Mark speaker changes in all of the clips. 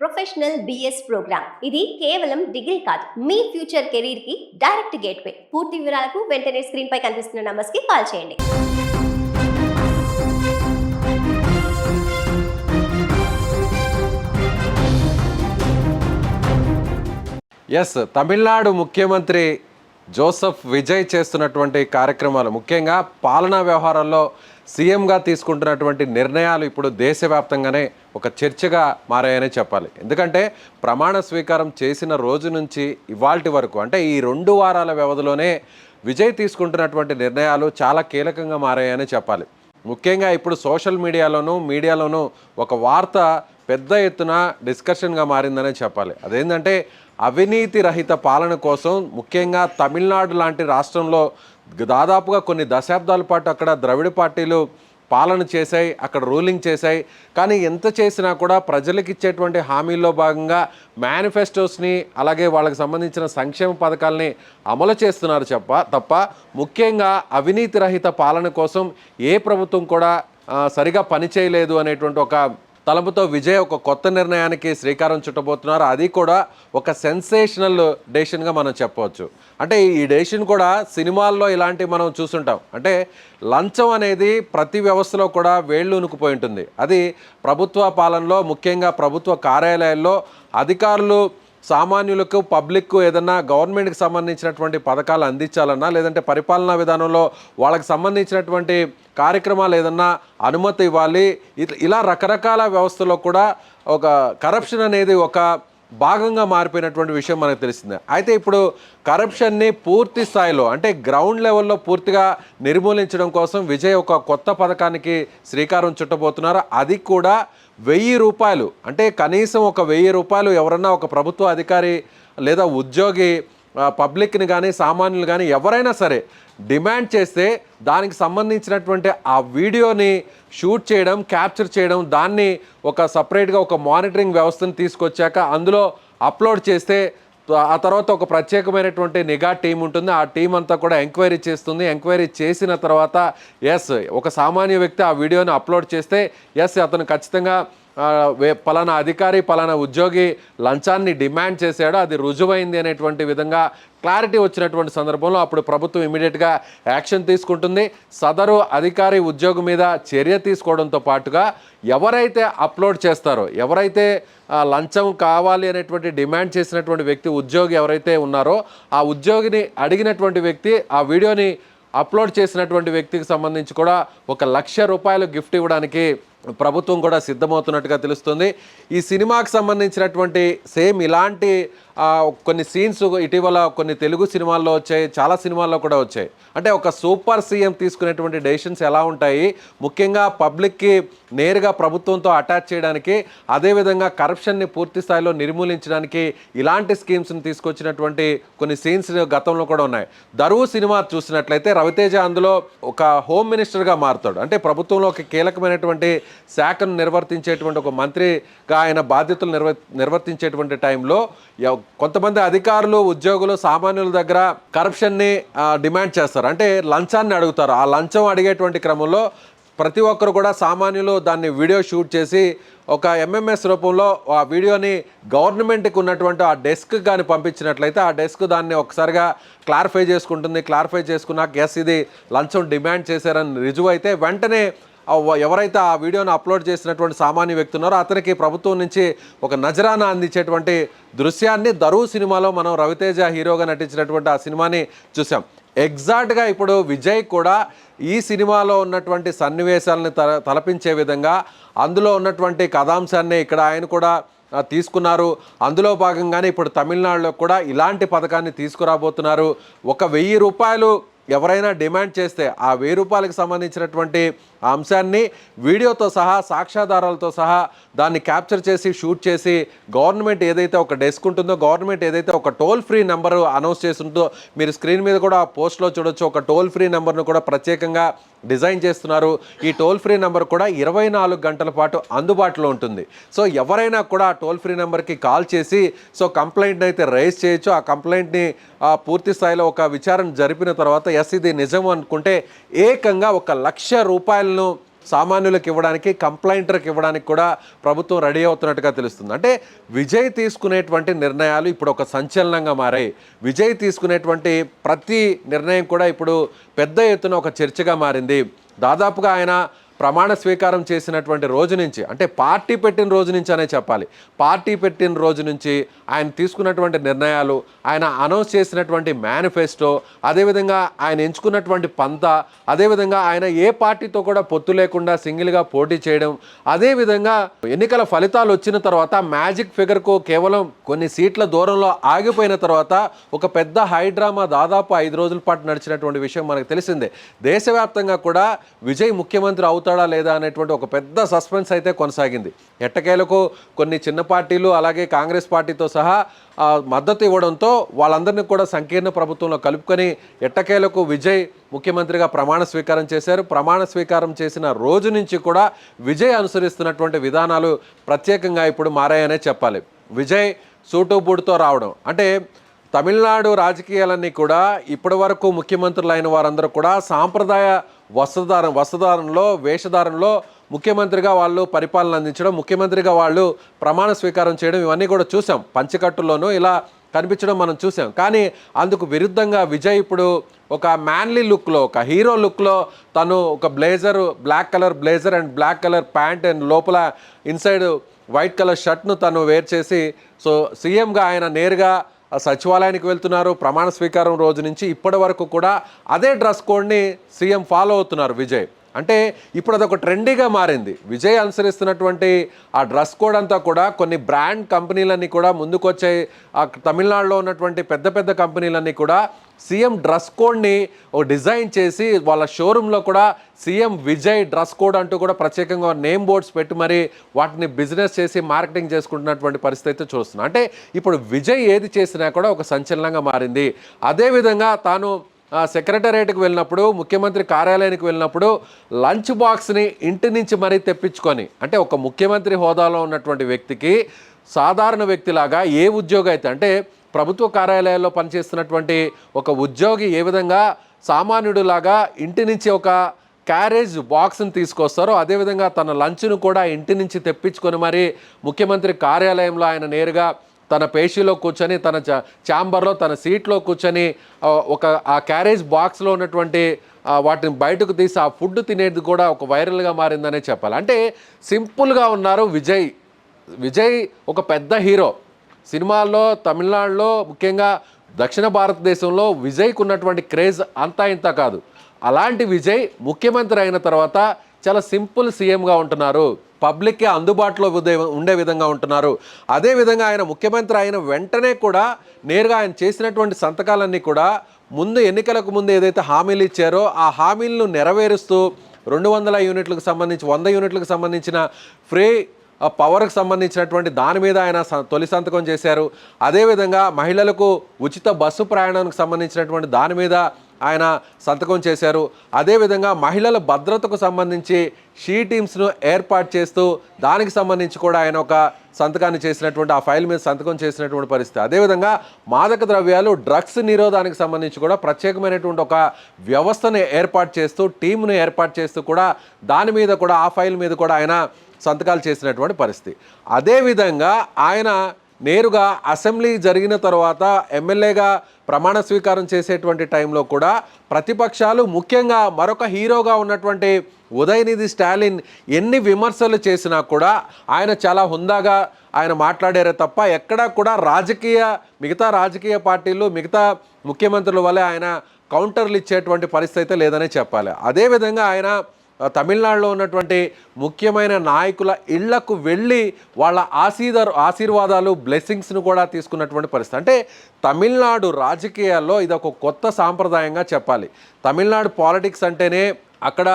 Speaker 1: Professional BS programme. ఇది కేవలం degree కాదు, మీ ఫ్యూచర్ కెరీర్ కి డైరెక్ట్ గేట్వే. పూర్తి వివరాలకు వెంటనే స్క్రీన్ పై కనిపిస్తున్న నంబర్స్ కి కాల్ చేయండి.
Speaker 2: ఎస్, తమిళనాడు ముఖ్యమంత్రి జోసెఫ్ విజయ్ చేస్తున్నటువంటి కార్యక్రమాలు, ముఖ్యంగా పాలనా వ్యవహారాల్లో సీఎంగా తీసుకుంటున్నటువంటి నిర్ణయాలు ఇప్పుడు దేశవ్యాప్తంగానే ఒక చర్చగా మారాయనే చెప్పాలి. ఎందుకంటే ప్రమాణ స్వీకారం చేసిన రోజు నుంచి ఇవాల్టి వరకు, అంటే ఈ 2 వారాల వ్యవధిలోనే విజయ్ తీసుకుంటున్నటువంటి నిర్ణయాలు చాలా కీలకంగా మారాయనే చెప్పాలి. ముఖ్యంగా ఇప్పుడు సోషల్ మీడియాలోనూ ఒక వార్త పెద్ద ఎత్తున డిస్కషన్గా మారిందనే చెప్పాలి. అదేంటంటే అవినీతి రహిత పాలన కోసం, ముఖ్యంగా తమిళనాడు లాంటి రాష్ట్రంలో దాదాపుగా కొన్ని దశాబ్దాల పాటు అక్కడ ద్రవిడ పార్టీలు పాలన చేశాయి, అక్కడ రూలింగ్ చేశాయి. కానీ ఎంత చేసినా కూడా ప్రజలకు ఇచ్చేటువంటి హామీల్లో భాగంగా మేనిఫెస్టోస్ని, అలాగే వాళ్ళకి సంబంధించిన సంక్షేమ పథకాలని అమలు చేస్తున్నారు తప్ప ముఖ్యంగా అవినీతి రహిత పాలన కోసం ఏ ప్రభుత్వం కూడా సరిగా పనిచేయలేదు అనేటువంటి ఒక తలపుతో విజయ్ ఒక కొత్త నిర్ణయానికి శ్రీకారం చుట్టబోతున్నారు. అది కూడా ఒక సెన్సేషనల్ డెసిషన్గా మనం చెప్పవచ్చు. అంటే ఈ డెసిషన్ కూడా సినిమాల్లో ఇలాంటివి మనం చూస్తుంటాం. అంటే లంచం అనేది ప్రతి వ్యవస్థలో కూడా వేళ్ళు ఉనుకుపోయి ఉంటుంది. అది ప్రభుత్వ పాలనలో, ముఖ్యంగా ప్రభుత్వ కార్యాలయాల్లో అధికారులు సామాన్యులకు, పబ్లిక్కు ఏదన్నా గవర్నమెంట్కి సంబంధించినటువంటి పథకాలు అందించాలన్నా, లేదంటే పరిపాలనా విధానంలో వాళ్ళకి సంబంధించినటువంటి కార్యక్రమాలు ఏదన్నా అనుమతి ఇవ్వాలి. ఇలా రకరకాల వ్యవస్థలో కూడా ఒక కరప్షన్ అనేది ఒక భాగంగా మారిపోయినటువంటి విషయం మనకు తెలిసిందే. అయితే ఇప్పుడు కరప్షన్ని పూర్తి స్థాయిలో, అంటే గ్రౌండ్ లెవెల్లో పూర్తిగా నిర్మూలించడం కోసం విజయ్ ఒక కొత్త పథకానికి శ్రీకారం చుట్టబోతున్నారు. అది కూడా 1000 రూపాయలు, అంటే కనీసం ఒక 1000 రూపాయలు ఎవరన్నా ఒక ప్రభుత్వ అధికారి లేదా ఉద్యోగి పబ్లిక్ని కానీ సామాన్యులు కానీ ఎవరైనా సరే డిమాండ్ చేస్తే దానికి సంబంధించినటువంటి ఆ వీడియోని షూట్ చేయడం, క్యాప్చర్ చేయడం, దాన్ని ఒక సపరేట్గా ఒక మానిటరింగ్ వ్యవస్థను తీసుకొచ్చాక అందులో అప్లోడ్ చేస్తే ఆ తర్వాత ఒక ప్రత్యేకమైనటువంటి నిఘా టీం ఉంటుంది. ఆ టీం అంతా కూడా ఎంక్వైరీ చేస్తుంది. ఎంక్వైరీ చేసిన తర్వాత ఒక సామాన్య వ్యక్తి ఆ వీడియోని అప్లోడ్ చేస్తే అతను ఖచ్చితంగా పలానా అధికారి, పలానా ఉద్యోగి లంచాన్ని డిమాండ్ చేశాడు, అది రుజువైంది అనేటువంటి విధంగా క్లారిటీ వచ్చినటువంటి సందర్భంలో అప్పుడు ప్రభుత్వం ఇమీడియట్గా యాక్షన్ తీసుకుంటుంది. సదరు అధికారి, ఉద్యోగి మీద చర్య తీసుకోవడంతో పాటుగా ఎవరైతే అప్లోడ్ చేస్తారో, ఎవరైతే లంచం కావాలి అనేటువంటి డిమాండ్ చేసినటువంటి వ్యక్తి, ఉద్యోగి ఎవరైతే ఉన్నారో ఆ ఉద్యోగిని అడిగినటువంటి వ్యక్తి ఆ వీడియోని అప్లోడ్ చేసినటువంటి వ్యక్తికి సంబంధించి కూడా 1,00,000 రూపాయలు గిఫ్ట్ ఇవ్వడానికి ప్రభుత్వం కూడా సిద్ధమవుతున్నట్టుగా తెలుస్తుంది. ఈ సినిమాకి సంబంధించినటువంటి సేమ్ ఇలాంటి కొన్ని సీన్స్ ఇటీవల కొన్ని తెలుగు సినిమాల్లో వచ్చాయి, చాలా సినిమాల్లో కూడా వచ్చాయి. అంటే ఒక సూపర్ సీఎం తీసుకునేటువంటి డెసిషన్స్ ఎలా ఉంటాయి, ముఖ్యంగా పబ్లిక్కి నేరుగా ప్రభుత్వంతో అటాచ్ చేయడానికి, అదేవిధంగా కరప్షన్ని పూర్తి స్థాయిలో నిర్మూలించడానికి ఇలాంటి స్కీమ్స్ని తీసుకొచ్చినటువంటి కొన్ని సీన్స్ గతంలో కూడా ఉన్నాయి. దరువు సినిమా చూసినట్లయితే రవితేజ అందులో ఒక హోమ్ మినిస్టర్గా మారుతాడు. అంటే ప్రభుత్వంలో ఒక కీలకమైనటువంటి శాఖను నిర్వర్తించేటువంటి ఒక మంత్రిగా ఆయన బాధ్యతలు నిర్వర్తించేటువంటి టైంలో కొంతమంది అధికారులు, ఉద్యోగులు సామాన్యుల దగ్గర కరప్షన్ని డిమాండ్ చేస్తారు, అంటే లంచాన్ని అడుగుతారు. ఆ లంచం అడిగేటువంటి క్రమంలో ప్రతి ఒక్కరు కూడా సామాన్యులు దాన్ని వీడియో షూట్ చేసి ఒక ఎంఎంఎస్ రూపంలో ఆ వీడియోని గవర్నమెంట్కి ఉన్నటువంటి ఆ డెస్క్ కానీ పంపించినట్లయితే ఆ డెస్క్ దాన్ని ఒకసారిగా క్లారిఫై చేసుకుంటుంది. క్లారిఫై చేసుకున్నాక ఇది లంచం డిమాండ్ చేశారని రుజువు అయితే వెంటనే ఎవరైతే ఆ వీడియోని అప్లోడ్ చేసినటువంటి సామాన్య వ్యక్తి ఉన్నారో అతనికి ప్రభుత్వం నుంచి ఒక నజరానా అందించేటువంటి దృశ్యాన్ని దరువు సినిమాలో మనం రవితేజ హీరోగా నటించినటువంటి ఆ సినిమాని చూసాం. ఎగ్జాక్ట్గా ఇప్పుడు విజయ్ కూడా ఈ సినిమాలో ఉన్నటువంటి సన్నివేశాలను తలపించే విధంగా అందులో ఉన్నటువంటి కథాంశాన్ని ఇక్కడ ఆయన కూడా తీసుకున్నారు. అందులో భాగంగానే ఇప్పుడు తమిళనాడులో కూడా ఇలాంటి పథకాన్ని తీసుకురాబోతున్నారు. 1,000 రూపాయలు ఎవరైనా డిమాండ్ చేస్తే ఆ 1000 రూపాయలకు సంబంధించినటువంటి అంశాన్ని వీడియోతో సహా, సాక్ష్యాధారాలతో సహా దాన్ని క్యాప్చర్ చేసి, షూట్ చేసి గవర్నమెంట్ ఏదైతే ఒక డెస్క్ ఉంటుందో, గవర్నమెంట్ ఏదైతే ఒక టోల్ ఫ్రీ నెంబర్ అనౌన్స్ చేసి ఉంటుందో, మీరు స్క్రీన్ మీద కూడా పోస్ట్లో చూడొచ్చు, ఒక టోల్ ఫ్రీ నెంబర్ను కూడా ప్రత్యేకంగా డిజైన్ చేస్తున్నారు. ఈ టోల్ ఫ్రీ నెంబర్ కూడా 24 గంటల పాటు అందుబాటులో ఉంటుంది. సో ఎవరైనా కూడా ఆ టోల్ ఫ్రీ నెంబర్కి కాల్ చేసి కంప్లైంట్ అయితే రైజ్ చేయొచ్చు. ఆ కంప్లైంట్ని పూర్తి స్థాయిలో ఒక విచారణ జరిపిన తర్వాత ఇది నిజం అనుకుంటే ఏకంగా 1,00,000 రూపాయలను సామాన్యులకు ఇవ్వడానికి, కంప్లైంటర్కి ఇవ్వడానికి కూడా ప్రభుత్వం రెడీ అవుతున్నట్టుగా తెలుస్తుంది. అంటే విజయ్ తీసుకునేటువంటి నిర్ణయాలు ఇప్పుడు ఒక సంచలనంగా మారాయి. విజయ్ తీసుకునేటువంటి ప్రతి నిర్ణయం కూడా ఇప్పుడు పెద్ద ఎత్తున ఒక చర్చగా మారింది. దాదాపుగా ఆయన ప్రమాణ స్వీకారం చేసినటువంటి రోజు నుంచి, అంటే పార్టీ పెట్టిన రోజు నుంచి అనే చెప్పాలి, పార్టీ పెట్టిన రోజు నుంచి ఆయన తీసుకున్నటువంటి నిర్ణయాలు, ఆయన అనౌన్స్ చేసినటువంటి మేనిఫెస్టో, అదేవిధంగా ఆయన ఎంచుకున్నటువంటి పంత, అదేవిధంగా ఆయన ఏ పార్టీతో కూడా పొత్తు లేకుండా సింగిల్గా పోటీ చేయడం, అదేవిధంగా ఎన్నికల ఫలితాలు వచ్చిన తర్వాత మ్యాజిక్ ఫిగర్కు కేవలం కొన్ని సీట్ల దూరంలో ఆగిపోయిన తర్వాత ఒక పెద్ద హైడ్రామా దాదాపు 5 రోజుల పాటు నడిచినటువంటి విషయం మనకు తెలిసిందే. దేశవ్యాప్తంగా కూడా విజయ్ ముఖ్యమంత్రి అవుతాడా లేదా అనేటువంటి ఒక పెద్ద సస్పెన్స్ అయితే కొనసాగింది. ఎట్టకేలకు కొన్ని చిన్న పార్టీలు అలాగే కాంగ్రెస్ పార్టీతో సహా మద్దతు ఇవ్వడంతో వాళ్ళందరినీ కూడా సంకీర్ణ ప్రభుత్వంలో కలుపుకొని ఎట్టకేలకు విజయ్ ముఖ్యమంత్రిగా ప్రమాణ స్వీకారం చేశారు. ప్రమాణ స్వీకారం చేసిన రోజు నుంచి కూడా విజయ్ అనుసరిస్తున్నటువంటి విధానాలు ప్రత్యేకంగా ఇప్పుడు మారాయనే చెప్పాలి. విజయ్ సూటు బూటుతో రావడం అంటే తమిళనాడు రాజకీయాలన్నీ కూడా ఇప్పటి వరకు ముఖ్యమంత్రులు అయిన వారందరూ కూడా సాంప్రదాయ వస్త్రధారణలో వేషధారణలో ముఖ్యమంత్రిగా వాళ్ళు పరిపాలన అందించడం, ముఖ్యమంత్రిగా వాళ్ళు ప్రమాణ స్వీకారం చేయడం, ఇవన్నీ కూడా చూసాం. పంచకట్టులోనూ ఇలా కనిపించడం మనం చూసాం. కానీ అందుకు విరుద్ధంగా విజయ్ ఇప్పుడు ఒక మ్యాన్లీ లుక్లో, ఒక హీరో లుక్లో తను ఒక blazer, black colour blazer and black colour pant and లోపల ఇన్సైడ్ వైట్ కలర్ షర్ట్ను తను వేర్ చేసి సీఎంగా ఆయన నేరుగా సచివాలయానికి వెళ్తున్నారు. ప్రమాణ స్వీకారం రోజు నుంచి ఇప్పటి వరకు కూడా అదే డ్రెస్ కోడ్ని సీఎం ఫాలో అవుతున్నారు విజయ్. అంటే ఇప్పుడు అదొక ట్రెండీగా మారింది. విజయ్ అనుసరిస్తున్నటువంటి ఆ డ్రెస్ కోడ్ అంతా కూడా కొన్ని బ్రాండ్ కంపెనీలన్నీ కూడా ముందుకొచ్చాయి. తమిళనాడులో ఉన్నటువంటి పెద్ద పెద్ద కంపెనీలన్నీ కూడా సీఎం డ్రెస్ కోడ్ని ఒక డిజైన్ చేసి వాళ్ళ షోరూంలో కూడా సీఎం విజయ్ డ్రెస్ కోడ్ అంటూ కూడా ప్రత్యేకంగా నేమ్ బోర్డ్స్ పెట్టి మరి వాటిని బిజినెస్ చేసి మార్కెటింగ్ చేసుకుంటున్నటువంటి పరిస్థితి చూస్తున్నాం. అంటే ఇప్పుడు విజయ్ ఏది చేసినా కూడా ఒక సంచలనంగా మారింది. అదేవిధంగా తాను సెక్రటేరియట్కి వెళ్ళినప్పుడు, ముఖ్యమంత్రి కార్యాలయానికి వెళ్ళినప్పుడు లంచ్ బాక్స్ని ఇంటి నుంచి మరీ తెప్పించుకొని, అంటే ఒక ముఖ్యమంత్రి హోదాలో ఉన్నటువంటి వ్యక్తికి సాధారణ వ్యక్తిలాగా ఏ ఉద్యోగి అయితే, అంటే ప్రభుత్వ కార్యాలయాల్లో పనిచేస్తున్నటువంటి ఒక ఉద్యోగి ఏ విధంగా సామాన్యుడిలాగా ఇంటి నుంచి ఒక క్యారేజ్ బాక్స్ని తీసుకొస్తారో అదేవిధంగా తన లంచ్ను కూడా ఇంటి నుంచి తెప్పించుకొని మరి ముఖ్యమంత్రి కార్యాలయంలో ఆయన నేరుగా తన పేషీలో కూర్చొని తన ఛాంబర్లో తన సీట్లో కూర్చొని ఆ క్యారేజ్ బాక్స్లో ఉన్నటువంటి వాటిని బయటకు తీసి ఆ ఫుడ్ తినేది కూడా ఒక వైరల్గా మారిందనే చెప్పాలి. అంటే సింపుల్గా ఉన్నారు విజయ్ ఒక పెద్ద హీరో. సినిమాల్లో తమిళనాడులో ముఖ్యంగా దక్షిణ భారతదేశంలో విజయ్కు ఉన్నటువంటి క్రేజ్ అంతా ఇంత కాదు. అలాంటి విజయ్ ముఖ్యమంత్రి అయిన తర్వాత చాలా సింపుల్ సీఎంగా ఉంటున్నారు. పబ్లిక్కి అందుబాటులో ఉండే విధంగా ఉంటున్నారు. అదేవిధంగా ఆయన ముఖ్యమంత్రి అయిన వెంటనే కూడా నేరుగా ఆయన చేసినటువంటి సంతకాలన్నీ కూడా ముందు ఎన్నికలకు ముందు ఏదైతే హామీలు ఇచ్చారో ఆ హామీలను నెరవేరుస్తూ 200 యూనిట్లకు సంబంధించి 100 యూనిట్లకు సంబంధించిన ఫ్రీ పవర్కి సంబంధించినటువంటి దాని మీద ఆయన తొలి సంతకం చేశారు. అదేవిధంగా మహిళలకు ఉచిత బస్సు ప్రయాణానికి సంబంధించినటువంటి దాని మీద ఆయన సంతకం చేశారు. అదేవిధంగా మహిళల భద్రతకు సంబంధించి షీ టీమ్స్ను ఏర్పాటు చేస్తూ దానికి సంబంధించి కూడా ఆయన ఒక సంతకాన్ని చేసినటువంటి ఆ ఫైల్ మీద సంతకం చేసినటువంటి పరిస్థితి. అదేవిధంగా మాదక ద్రవ్యాలు డ్రగ్స్ నిరోధానికి సంబంధించి కూడా ప్రత్యేకమైనటువంటి ఒక వ్యవస్థను ఏర్పాటు చేస్తూ టీంను ఏర్పాటు చేస్తూ కూడా దాని మీద కూడా ఆ ఫైల్ మీద కూడా ఆయన సంతకాలు చేసినటువంటి పరిస్థితి. అదేవిధంగా ఆయన నేరుగా అసెంబ్లీ జరిగిన తర్వాత ఎమ్మెల్యేగా ప్రమాణ స్వీకారం చేసేటువంటి టైంలో కూడా ప్రతిపక్షాలు ముఖ్యంగా మరొక హీరోగా ఉన్నటువంటి ఉదయనిధి స్టాలిన్ ఎన్ని విమర్శలు చేసినా కూడా ఆయన చాలా హుందాగా ఆయన మాట్లాడారే తప్ప ఎక్కడా కూడా మిగతా రాజకీయ పార్టీలు మిగతా ముఖ్యమంత్రుల వల్లే ఆయన కౌంటర్లు ఇచ్చేటువంటి పరిస్థితి లేదనే చెప్పాలి. అదేవిధంగా ఆయన తమిళనాడులో ఉన్నటువంటి ముఖ్యమైన నాయకుల ఇళ్లకు వెళ్ళి వాళ్ళ ఆశీర్వాదాలు బ్లెస్సింగ్స్ను కూడా తీసుకున్నటువంటి పరిస్థితి. అంటే తమిళనాడు రాజకీయాల్లో ఇది ఒక కొత్త సాంప్రదాయంగా చెప్పాలి. తమిళనాడు పాలిటిక్స్ అంటేనే అక్కడ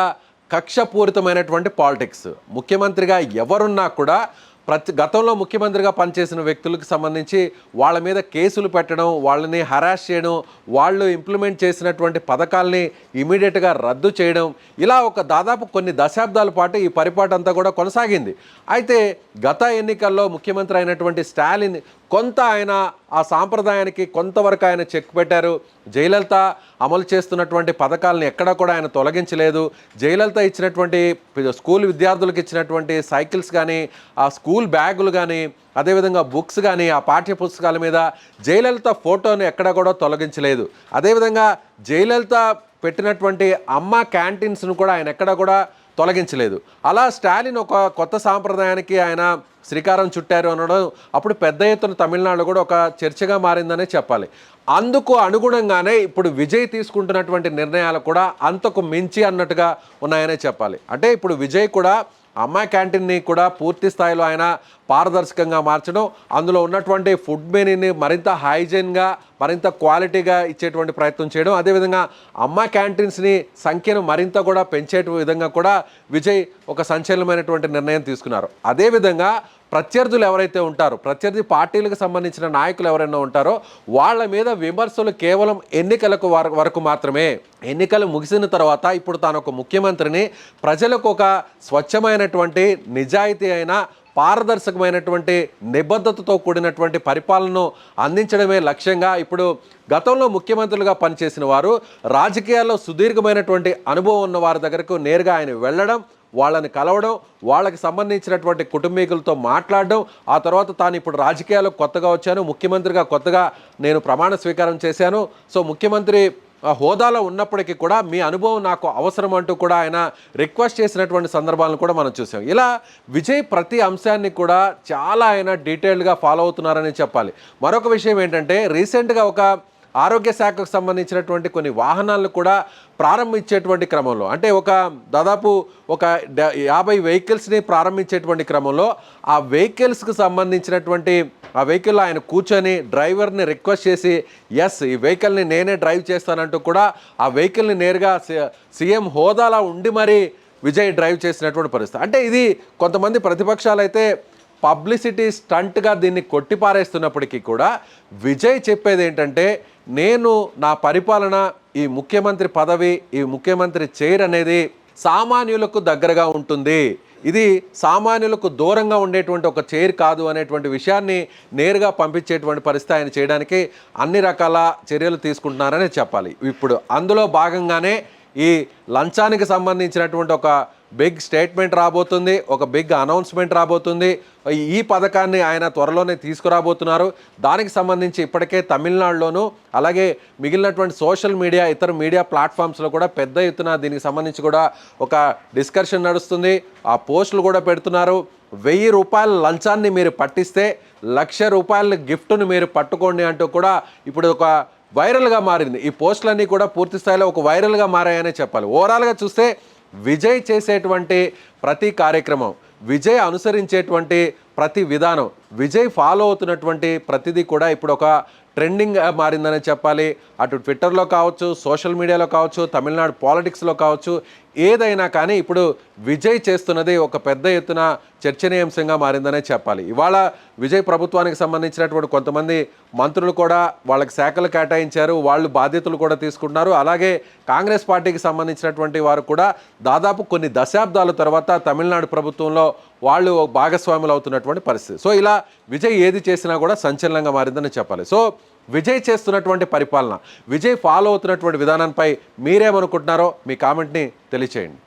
Speaker 2: కక్షపూరితమైనటువంటి పాలిటిక్స్. ముఖ్యమంత్రిగా ఎవరున్నా కూడా గతంలో ముఖ్యమంత్రిగా పనిచేసిన వ్యక్తులకు సంబంధించి వాళ్ళ మీద కేసులు పెట్టడం, వాళ్ళని హరాస్ చేయడం, వాళ్ళు ఇంప్లిమెంట్ చేసినటువంటి పథకాల్ని ఇమీడియట్గా రద్దు చేయడం, ఇలా ఒక దాదాపు కొన్ని దశాబ్దాల పాటు ఈ పరిపాలన అంతా కూడా కొనసాగింది. అయితే గత ఎన్నికల్లో ముఖ్యమంత్రి అయినటువంటి స్టాలిన్ కొంత ఆయన ఆ సాంప్రదాయానికి కొంతవరకు ఆయన చెక్ పెట్టారు. జయలలిత అమలు చేస్తున్నటువంటి పథకాలను ఎక్కడా కూడా ఆయన తొలగించలేదు. జయలలిత ఇచ్చినటువంటి స్కూల్ విద్యార్థులకు ఇచ్చినటువంటి సైకిల్స్ కానీ, ఆ స్కూల్ బ్యాగులు కానీ, అదేవిధంగా బుక్స్ కానీ, ఆ పాఠ్య పుస్తకాల మీద జయలలిత ఫోటోని ఎక్కడా కూడా తొలగించలేదు. అదేవిధంగా జయలలిత పెట్టినటువంటి అమ్మ క్యాంటీన్స్ను కూడా ఆయన ఎక్కడా కూడా తొలగించలేదు. అలా స్టాలిన్ ఒక కొత్త సాంప్రదాయానికి ఆయన శ్రీకారం చుట్టారు అనడం అప్పుడు పెద్ద ఎత్తున తమిళనాడులో కూడా ఒక చర్చగా మారిందనే చెప్పాలి. అందుకు అనుగుణంగానే ఇప్పుడు విజయ్ తీసుకుంటున్నటువంటి నిర్ణయాలు కూడా అంతకు మించి అన్నట్టుగా ఉన్నాయనే చెప్పాలి. అంటే ఇప్పుడు విజయ్ కూడా అమ్మాయి క్యాంటీన్ని కూడా పూర్తి స్థాయిలో ఆయన పారదర్శకంగా మార్చడం, అందులో ఉన్నటువంటి ఫుడ్ మెనూని మరింత హైజీన్గా, మరింత క్వాలిటీగా ఇచ్చేటువంటి ప్రయత్నం చేయడం, అదేవిధంగా అమ్మ క్యాంటీన్స్ని సంఖ్యను మరింత కూడా పెంచే విధంగా కూడా విజయ్ ఒక సంచలనమైనటువంటి నిర్ణయం తీసుకున్నారు. అదేవిధంగా ప్రత్యర్థులు ఎవరైతే ఉంటారో, ప్రత్యర్థి పార్టీలకు సంబంధించిన నాయకులు ఎవరైనా ఉంటారో వాళ్ళ మీద విమర్శలు కేవలం ఎన్నికలకు వరకు మాత్రమే. ఎన్నికలు ముగిసిన తర్వాత ఇప్పుడు తాను ఒక ముఖ్యమంత్రిని, ప్రజలకు ఒక స్వచ్ఛమైనటువంటి నిజాయితీ అయిన పారదర్శకమైనటువంటి నిబద్ధతతో కూడినటువంటి పరిపాలనను అందించడమే లక్ష్యంగా ఇప్పుడు గతంలో ముఖ్యమంత్రులుగా పనిచేసిన వారు, రాజకీయాల్లో సుదీర్ఘమైనటువంటి అనుభవం ఉన్న వారి దగ్గరకు నేరుగా ఆయన వెళ్ళడం, వాళ్ళని కలవడం, వాళ్ళకి సంబంధించినటువంటి కుటుంబీకులతో మాట్లాడడం, ఆ తర్వాత తాను ఇప్పుడు రాజకీయాల్లో కొత్తగా వచ్చాను, ముఖ్యమంత్రిగా కొత్తగా నేను ప్రమాణ స్వీకారం చేశాను, సో ముఖ్యమంత్రి హోదాలో ఉన్నప్పటికీ కూడా మీ అనుభవం నాకు అవసరం అంటూ కూడా ఆయన రిక్వెస్ట్ చేసినటువంటి సందర్భాలను కూడా మనం చూసాం. ఇలా విజయ్ ప్రతి అంశాన్ని కూడా చాలా ఆయన డీటెయిల్డ్గా ఫాలో అవుతున్నారని చెప్పాలి. మరొక విషయం ఏంటంటే, రీసెంట్గా ఒక ఆరోగ్య శాఖకు సంబంధించినటువంటి కొన్ని వాహనాలను కూడా ప్రారంభించేటువంటి క్రమంలో, అంటే దాదాపు ఒక 50 వెహికల్స్ని ప్రారంభించేటువంటి క్రమంలో ఆ వెహికల్స్కి సంబంధించినటువంటి ఆ వెహికల్లో ఆయన కూర్చొని డ్రైవర్ని రిక్వెస్ట్ చేసి ఎస్ ఈ వెహికల్ని నేనే డ్రైవ్ చేస్తానంటూ కూడా ఆ వెహికల్ని నేరుగా సీఎం హోదాలో ఉండి మరీ విజయ్ డ్రైవ్ చేసినటువంటి పరిస్థితి. అంటే ఇది కొంతమంది ప్రతిపక్షాలు అయితే పబ్లిసిటీ స్టంట్గా దీన్ని కొట్టిపారేస్తున్నప్పటికీ కూడా విజయ్ చెప్పేది ఏంటంటే, నేను నా పరిపాలన, ఈ ముఖ్యమంత్రి పదవి, ఈ ముఖ్యమంత్రి చైర్ అనేది సామాన్యులకు దగ్గరగా ఉంటుంది, ఇది సామాన్యులకు దూరంగా ఉండేటువంటి ఒక చైర్ కాదు అనేటువంటి విషయాన్ని నేరుగా పంపించేటువంటి పరిస్థితి ఆయన చేయడానికి అన్ని రకాల చర్యలు తీసుకుంటున్నారని చెప్పాలి. ఇప్పుడు అందులో భాగంగానే ఈ లంచానికి సంబంధించినటువంటి ఒక బిగ్ స్టేట్మెంట్ రాబోతుంది, ఒక బిగ్ అనౌన్స్మెంట్ రాబోతుంది. ఈ పథకాన్ని ఆయన త్వరలోనే తీసుకురాబోతున్నారు. దానికి సంబంధించి ఇప్పటికే తమిళనాడులోను, అలాగే మిగిలినటువంటి సోషల్ మీడియా, ఇతర మీడియా ప్లాట్ఫామ్స్లో కూడా పెద్ద ఎత్తున దీనికి సంబంధించి కూడా ఒక డిస్కషన్ నడుస్తుంది. ఆ పోస్టులు కూడా పెడుతున్నారు. 1000 రూపాయల లంచాన్ని మీరు పట్టిస్తే 1,00,000 రూపాయల గిఫ్ట్ను మీరు పట్టుకోండి అంటూ కూడా ఇప్పుడు ఒక వైరల్గా మారింది. ఈ పోస్టులన్నీ కూడా పూర్తి స్థాయిలో ఒక వైరల్గా మారాయనే చెప్పాలి. ఓవరాల్గా చూస్తే విజయ్ చేసేటువంటి ప్రతి కార్యక్రమం, విజయ్ అనుసరించేటువంటి ప్రతి విధానం, విజయ్ ఫాలో అవుతున్నటువంటి ప్రతిదీ కూడా ఇప్పుడు ఒక ట్రెండింగ్ మారిందని చెప్పాలి. అటు ట్విట్టర్లో కావచ్చు, సోషల్ మీడియాలో కావచ్చు, తమిళనాడు పాలిటిక్స్లో కావచ్చు, ఏదైనా కానీ ఇప్పుడు విజయ్ చేస్తున్నది ఒక పెద్ద ఎత్తున చర్చనీయాంశంగా మారిందనే చెప్పాలి. ఇవాళ విజయ్ ప్రభుత్వానికి సంబంధించినటువంటి కొంతమంది మంత్రులు కూడా వాళ్ళకి శాఖలు కేటాయించారు, వాళ్ళు బాధ్యతలు కూడా తీసుకుంటున్నారు. అలాగే కాంగ్రెస్ పార్టీకి సంబంధించినటువంటి వారు కూడా దాదాపు కొన్ని దశాబ్దాల తర్వాత తమిళనాడు ప్రభుత్వంలో వాళ్ళు భాగస్వాములు అవుతున్నటువంటి పరిస్థితి. సో ఇలా విజయ్ ఏది చేసినా కూడా సంచలనంగా మారిందని చెప్పాలి. సో విజయ్ చేస్తున్నటువంటి పరిపాలన, విజయ్ ఫాలో అవుతున్నటువంటి విధానంపై మీరేమనుకుంటున్నారో మీ కామెంట్ని తెలియచేయండి.